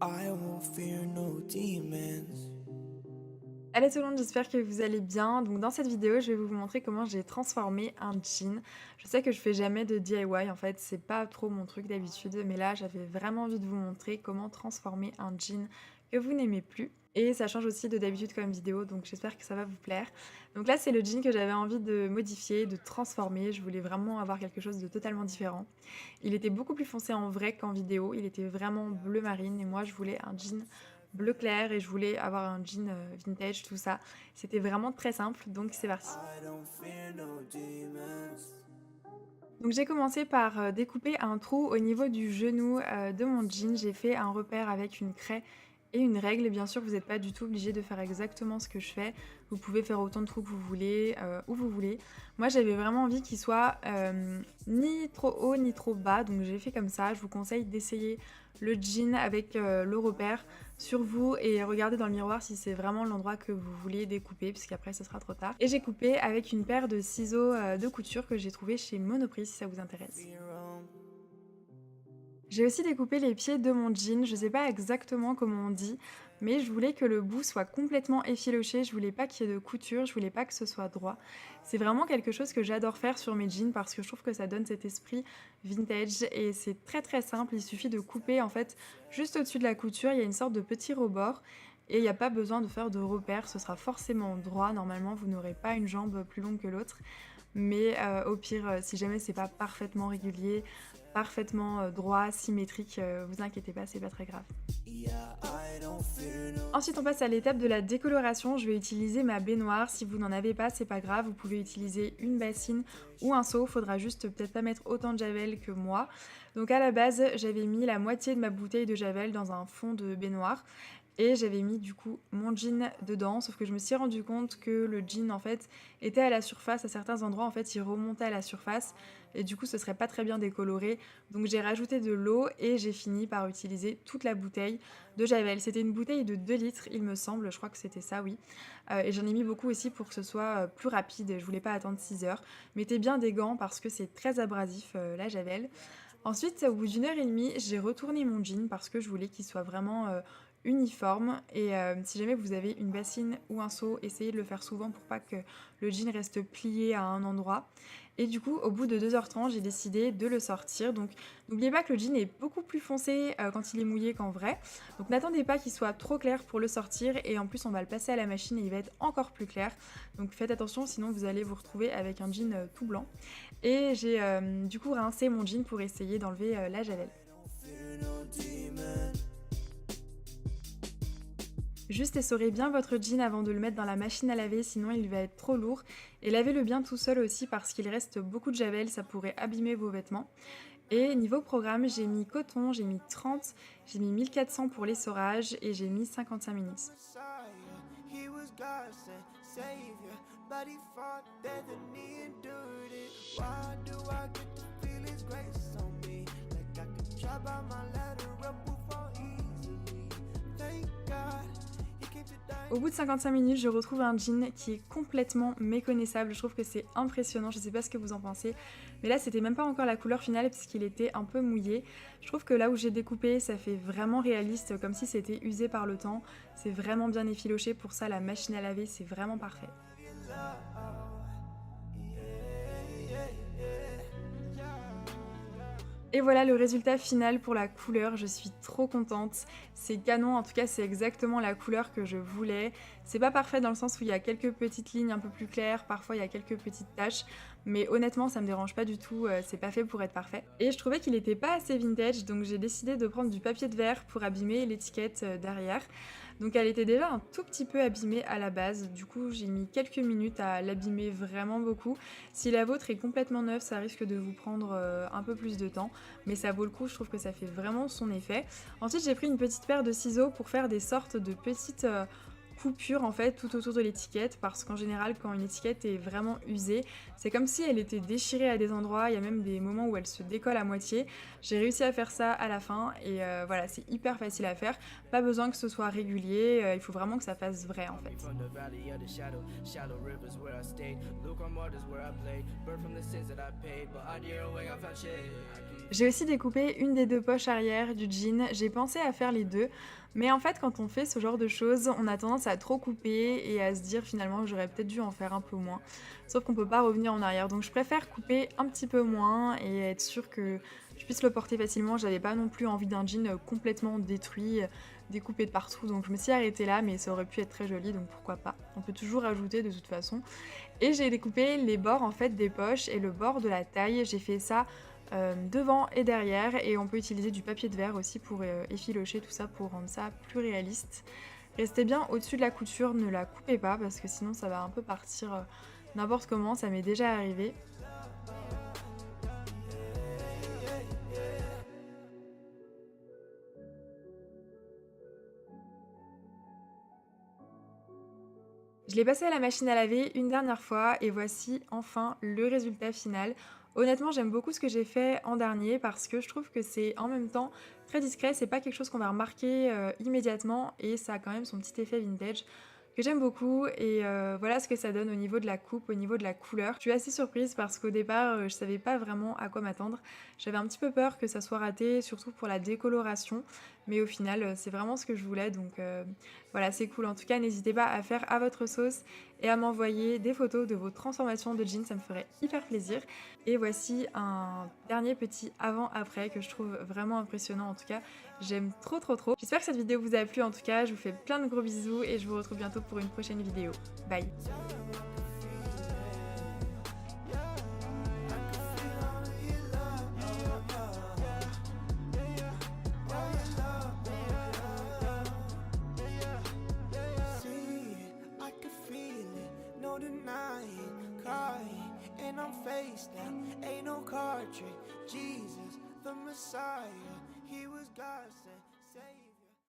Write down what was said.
I won't fear no demons. Allez tout le monde, j'espère que vous allez bien. Donc dans cette vidéo, je vais vous montrer comment j'ai transformé un jean. Je sais que je fais jamais de DIY, en fait, c'est pas trop mon truc d'habitude, mais là j'avais vraiment envie de vous montrer comment transformer un jean que vous n'aimez plus. Et ça change aussi de d'habitude comme vidéo, donc j'espère que ça va vous plaire. Donc là c'est le jean que j'avais envie de modifier, de transformer. Je voulais vraiment avoir quelque chose de totalement différent. Il était beaucoup plus foncé en vrai qu'en vidéo, il était vraiment bleu marine et moi je voulais un jean bleu clair et je voulais avoir un jean vintage, tout ça. C'était vraiment très simple, donc c'est parti. I don't fear no demons. Donc j'ai commencé par découper un trou au niveau du genou de mon jean. J'ai fait un repère avec une craie et une règle. Bien sûr, vous n'êtes pas du tout obligé de faire exactement ce que je fais. Vous pouvez faire autant de trous que vous voulez, où vous voulez. Moi, j'avais vraiment envie qu'il soit ni trop haut ni trop bas, donc j'ai fait comme ça. Je vous conseille d'essayer le jean avec le repère sur vous et regardez dans le miroir si c'est vraiment l'endroit que vous vouliez découper, puisqu'après ce sera trop tard. Et j'ai coupé avec une paire de ciseaux de couture que j'ai trouvé chez Monoprix si ça vous intéresse. Fear J'ai aussi découpé les pieds de mon jean, je sais pas exactement comment on dit, mais je voulais que le bout soit complètement effiloché, je voulais pas qu'il y ait de couture, je voulais pas que ce soit droit. C'est vraiment quelque chose que j'adore faire sur mes jeans parce que je trouve que ça donne cet esprit vintage et c'est très très simple, il suffit de couper en fait juste au-dessus de la couture, il y a une sorte de petit rebord et il n'y a pas besoin de faire de repères, ce sera forcément droit, normalement vous n'aurez pas une jambe plus longue que l'autre. Mais au pire, si jamais c'est pas parfaitement régulier, parfaitement droit, symétrique, vous inquiétez pas, c'est pas très grave. yeah, I don't fear no. Ensuite, on passe à l'étape de la décoloration. Je vais utiliser ma baignoire. Si vous n'en avez pas, c'est pas grave. Vous pouvez utiliser une bassine ou un seau. Faudra juste peut-être pas mettre autant de javel que moi. Donc à la base, j'avais mis la moitié de ma bouteille de javel dans un fond de baignoire. Et j'avais mis du coup mon jean dedans, sauf que je me suis rendu compte que le jean en fait était à la surface, à certains endroits en fait il remontait à la surface et du coup ce serait pas très bien décoloré. Donc j'ai rajouté de l'eau et j'ai fini par utiliser toute la bouteille de javel. C'était une bouteille de 2 litres il me semble, je crois que c'était ça oui. Et j'en ai mis beaucoup aussi pour que ce soit plus rapide, je voulais pas attendre 6 heures. Mettez bien des gants parce que c'est très abrasif la javel. Ensuite, au bout d'une heure et demie, j'ai retourné mon jean parce que je voulais qu'il soit vraiment uniforme. Et si jamais vous avez une bassine ou un seau, essayez de le faire souvent pour pas que le jean reste plié à un endroit. Et du coup, au bout de 2h30, j'ai décidé de le sortir. Donc n'oubliez pas que le jean est beaucoup plus foncé quand il est mouillé qu'en vrai. Donc n'attendez pas qu'il soit trop clair pour le sortir. Et en plus, on va le passer à la machine et il va être encore plus clair. Donc faites attention, sinon vous allez vous retrouver avec un jean tout blanc. Et j'ai du coup rincé mon jean pour essayer d'enlever la javel. Fear no demon. Juste essorez bien votre jean avant de le mettre dans la machine à laver, sinon il va être trop lourd. Et lavez-le bien tout seul aussi parce qu'il reste beaucoup de javel, ça pourrait abîmer vos vêtements. Et niveau programme, j'ai mis coton, j'ai mis 30, j'ai mis 1400 pour l'essorage et j'ai mis 55 minutes. Messiah, he was God sent Savior, but he fought death and he endured it. Why do I get to feel his grace on me? Like I can try by my ladder up will fall easily. Thank God. He came to die. Au bout de 55 minutes, je retrouve un jean qui est complètement méconnaissable. Je trouve que c'est impressionnant, je sais pas ce que vous en pensez. Mais là, c'était même pas encore la couleur finale puisqu'il était un peu mouillé. Je trouve que là où j'ai découpé, ça fait vraiment réaliste, comme si c'était usé par le temps. C'est vraiment bien effiloché, pour ça la machine à laver, c'est vraiment parfait. Et voilà le résultat final pour la couleur, je suis trop contente. C'est canon, en tout cas c'est exactement la couleur que je voulais. C'est pas parfait dans le sens où il y a quelques petites lignes un peu plus claires, parfois il y a quelques petites taches, mais honnêtement ça me dérange pas du tout, c'est pas fait pour être parfait. Et je trouvais qu'il était pas assez vintage, donc j'ai décidé de prendre du papier de verre pour abîmer l'étiquette derrière. Donc elle était déjà un tout petit peu abîmée à la base, du coup j'ai mis quelques minutes à l'abîmer vraiment beaucoup. Si la vôtre est complètement neuve, ça risque de vous prendre un peu plus de temps, mais ça vaut le coup, je trouve que ça fait vraiment son effet. Ensuite j'ai pris une petite paire de ciseaux pour faire des sortes de petites coupures en fait tout autour de l'étiquette, parce qu'en général quand une étiquette est vraiment usée, c'est comme si elle était déchirée à des endroits, il y a même des moments où elle se décolle à moitié. J'ai réussi à faire ça à la fin et voilà, c'est hyper facile à faire, pas besoin que ce soit régulier, il faut vraiment que ça fasse vrai en fait. J'ai aussi découpé une des deux poches arrière du jean, j'ai pensé à faire les deux, mais en fait quand on fait ce genre de choses, on a tendance à trop couper et à se dire finalement j'aurais peut-être dû en faire un peu moins. Sauf qu'on peut pas revenir en arrière, donc je préfère couper un petit peu moins et être sûre que je puisse le porter facilement. J'avais pas non plus envie d'un jean complètement détruit, découpé de partout, donc je me suis arrêtée là, mais ça aurait pu être très joli, donc pourquoi pas. On peut toujours ajouter de toute façon. Et j'ai découpé les bords en fait des poches et le bord de la taille. J'ai fait ça devant et derrière, et on peut utiliser du papier de verre aussi pour effilocher tout ça pour rendre ça plus réaliste. Restez bien au-dessus de la couture, ne la coupez pas parce que sinon ça va un peu partir n'importe comment, ça m'est déjà arrivé. Je l'ai passé à la machine à laver une dernière fois et voici enfin le résultat final. Honnêtement, j'aime beaucoup ce que j'ai fait en dernier parce que je trouve que c'est en même temps très discret, c'est pas quelque chose qu'on va remarquer immédiatement et ça a quand même son petit effet vintage que j'aime beaucoup et voilà ce que ça donne au niveau de la coupe, au niveau de la couleur. Je suis assez surprise parce qu'au départ, je savais pas vraiment à quoi m'attendre. J'avais un petit peu peur que ça soit raté, surtout pour la décoloration, mais au final, c'est vraiment ce que je voulais donc voilà, c'est cool. En tout cas, n'hésitez pas à faire à votre sauce et à m'envoyer des photos de vos transformations de jeans, ça me ferait hyper plaisir. Et voici un dernier petit avant-après que je trouve vraiment impressionnant en tout cas. J'aime trop trop trop. J'espère que cette vidéo vous a plu en tout cas. Je vous fais plein de gros bisous et je vous retrouve bientôt pour une prochaine vidéo. Bye! No denying, crying, and I'm faced down. Ain't no card trick. Jesus, the Messiah, he was God sent.